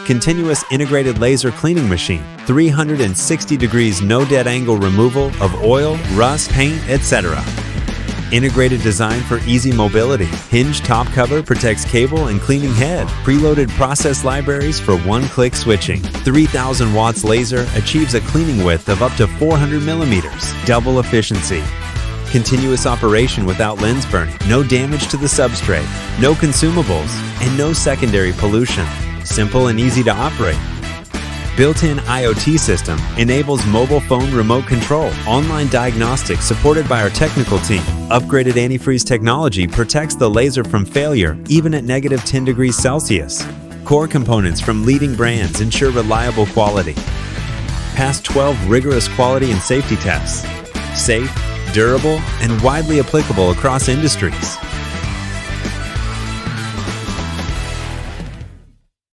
Continuous integrated laser cleaning machine, 360 degrees no dead angle removal of oil, rust, paint, etc. Integrated design for easy mobility. Hinge top cover protects cable and cleaning head. Preloaded process libraries for one-click switching. 3000 watts laser achieves a cleaning width of up to 400 millimeters. Double efficiency. Continuous operation without lens burning. No damage to the substrate. No consumables. And no secondary pollution. Simple and easy to operate. Built-in IoT system enables mobile phone remote control. Online diagnostics supported by our technical team. Upgraded antifreeze technology protects the laser from failure even at -10 degrees Celsius. Core components from leading brands ensure reliable quality. Past 12 rigorous quality and safety tests. Safe, durable, and widely applicable across industries.